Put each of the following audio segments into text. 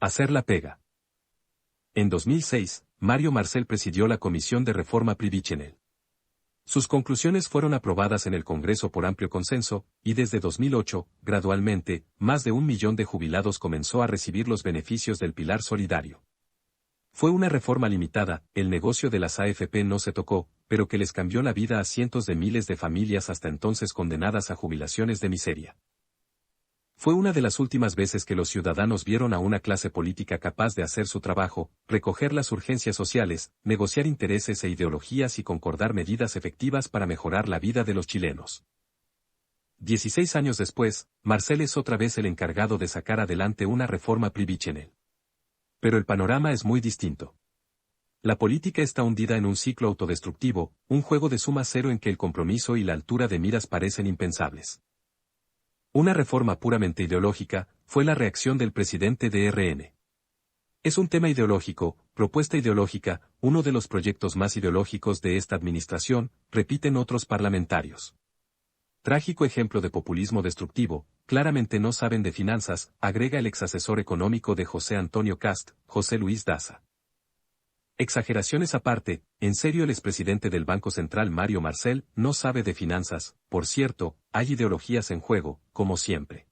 Hacer la pega. En 2006, Mario Marcel presidió la Comisión de Reforma Previsional. Sus conclusiones fueron aprobadas en el Congreso por amplio consenso, y desde 2008, gradualmente, más de 1 millón de jubilados comenzó a recibir los beneficios del pilar solidario. Fue una reforma limitada, el negocio de las AFP no se tocó, pero que les cambió la vida a cientos de miles de familias hasta entonces condenadas a jubilaciones de miseria. Fue una de las últimas veces que los ciudadanos vieron a una clase política capaz de hacer su trabajo, recoger las urgencias sociales, negociar intereses e ideologías y concordar medidas efectivas para mejorar la vida de los chilenos. 16 años después, Marcel es otra vez el encargado de sacar adelante una reforma previsional. Pero el panorama es muy distinto. La política está hundida en un ciclo autodestructivo, un juego de suma cero en que el compromiso y la altura de miras parecen impensables. Una reforma puramente ideológica fue la reacción del presidente de RN. Es un tema ideológico, propuesta ideológica, uno de los proyectos más ideológicos de esta administración, repiten otros parlamentarios. Trágico ejemplo de populismo destructivo, claramente no saben de finanzas, agrega el exasesor económico de José Antonio Cast, José Luis Daza. Exageraciones aparte, en serio el expresidente del Banco Central Mario Marcel no sabe de finanzas, por cierto, hay ideologías en juego, como siempre.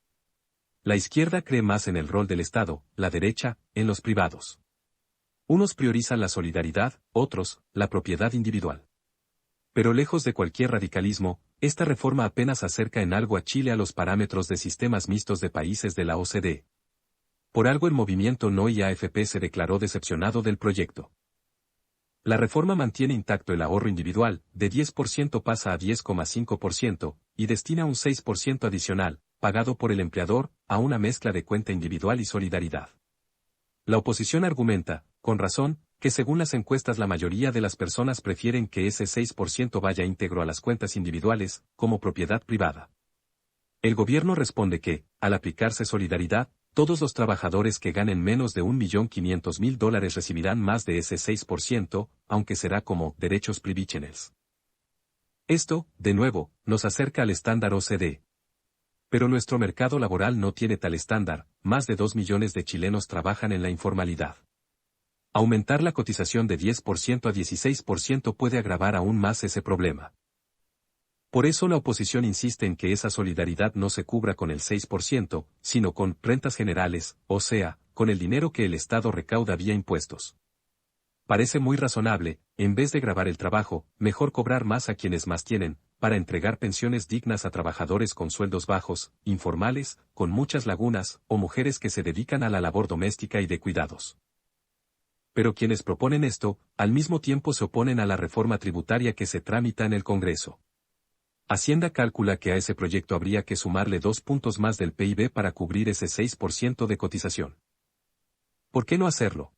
La izquierda cree más en el rol del Estado, la derecha, en los privados. Unos priorizan la solidaridad, otros, la propiedad individual. Pero lejos de cualquier radicalismo, esta reforma apenas acerca en algo a Chile a los parámetros de sistemas mixtos de países de la OCDE. Por algo el movimiento No y AFP se declaró decepcionado del proyecto. La reforma mantiene intacto el ahorro individual, de 10% pasa a 10,5%, y destina un 6% adicional, pagado por el empleador, a una mezcla de cuenta individual y solidaridad. La oposición argumenta, con razón, que según las encuestas la mayoría de las personas prefieren que ese 6% vaya íntegro a las cuentas individuales, como propiedad privada. El gobierno responde que, al aplicarse solidaridad, todos los trabajadores que ganen menos de $1.500.000 recibirán más de ese 6%, aunque será como derechos previsionales. Esto, de nuevo, nos acerca al estándar OCDE. Pero nuestro mercado laboral no tiene tal estándar, más de 2 millones de chilenos trabajan en la informalidad. Aumentar la cotización de 10% a 16% puede agravar aún más ese problema. Por eso la oposición insiste en que esa solidaridad no se cubra con el 6%, sino con rentas generales, o sea, con el dinero que el Estado recauda vía impuestos. Parece muy razonable, en vez de gravar el trabajo, mejor cobrar más a quienes más tienen, para entregar pensiones dignas a trabajadores con sueldos bajos, informales, con muchas lagunas, o mujeres que se dedican a la labor doméstica y de cuidados. Pero quienes proponen esto, al mismo tiempo se oponen a la reforma tributaria que se tramita en el Congreso. Hacienda calcula que a ese proyecto habría que sumarle 2 puntos más del PIB para cubrir ese 6% de cotización. ¿Por qué no hacerlo?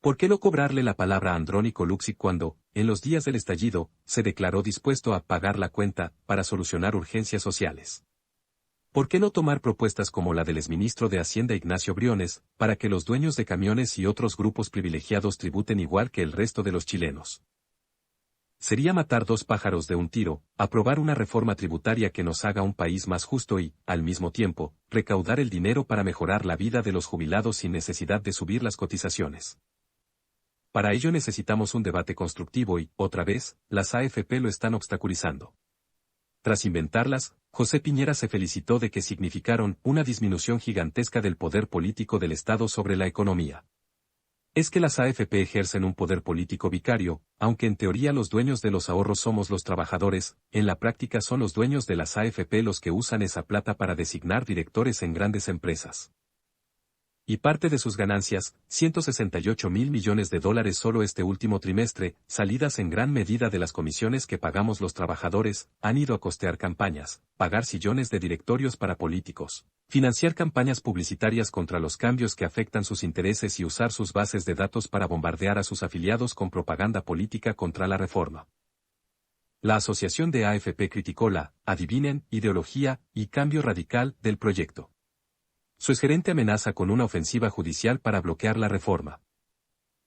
¿Por qué no cobrarle la palabra a Andrónico Luksic cuando, en los días del estallido, se declaró dispuesto a pagar la cuenta para solucionar urgencias sociales? ¿Por qué no tomar propuestas como la del exministro de Hacienda Ignacio Briones, para que los dueños de camiones y otros grupos privilegiados tributen igual que el resto de los chilenos? Sería matar 2 pájaros de un tiro, aprobar una reforma tributaria que nos haga un país más justo y, al mismo tiempo, recaudar el dinero para mejorar la vida de los jubilados sin necesidad de subir las cotizaciones. Para ello necesitamos un debate constructivo y, otra vez, las AFP lo están obstaculizando. Tras inventarlas, José Piñera se felicitó de que significaron una disminución gigantesca del poder político del Estado sobre la economía. Es que las AFP ejercen un poder político vicario, aunque en teoría los dueños de los ahorros somos los trabajadores, en la práctica son los dueños de las AFP los que usan esa plata para designar directores en grandes empresas. Y parte de sus ganancias, $168.000 millones solo este último trimestre, salidas en gran medida de las comisiones que pagamos los trabajadores, han ido a costear campañas, pagar sillones de directorios para políticos, financiar campañas publicitarias contra los cambios que afectan sus intereses y usar sus bases de datos para bombardear a sus afiliados con propaganda política contra la reforma. La asociación de AFP criticó la, adivinen, ideología y cambio radical del proyecto. Su exgerente amenaza con una ofensiva judicial para bloquear la reforma.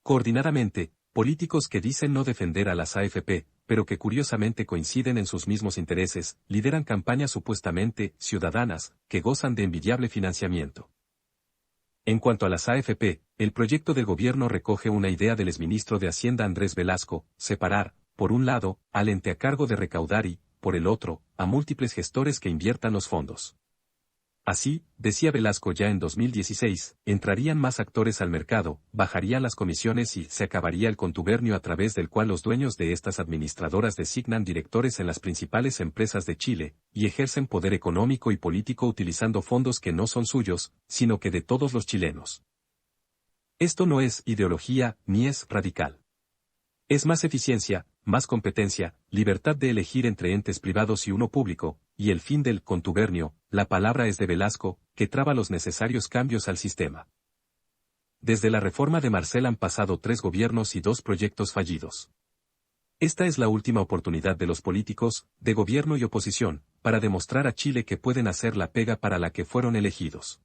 Coordinadamente, políticos que dicen no defender a las AFP, pero que curiosamente coinciden en sus mismos intereses, lideran campañas supuestamente ciudadanas, que gozan de envidiable financiamiento. En cuanto a las AFP, el proyecto de gobierno recoge una idea del exministro de Hacienda Andrés Velasco, separar, por un lado, al ente a cargo de recaudar y, por el otro, a múltiples gestores que inviertan los fondos. Así, decía Velasco ya en 2016, entrarían más actores al mercado, bajarían las comisiones y se acabaría el contubernio a través del cual los dueños de estas administradoras designan directores en las principales empresas de Chile, y ejercen poder económico y político utilizando fondos que no son suyos, sino que de todos los chilenos. Esto no es ideología, ni es radical. Es más eficiencia, más competencia, libertad de elegir entre entes privados y uno público, y el fin del contubernio, la palabra es de Velasco, que traba los necesarios cambios al sistema. Desde la reforma de Marcel han pasado 3 gobiernos y 2 proyectos fallidos. Esta es la última oportunidad de los políticos, de gobierno y oposición, para demostrar a Chile que pueden hacer la pega para la que fueron elegidos.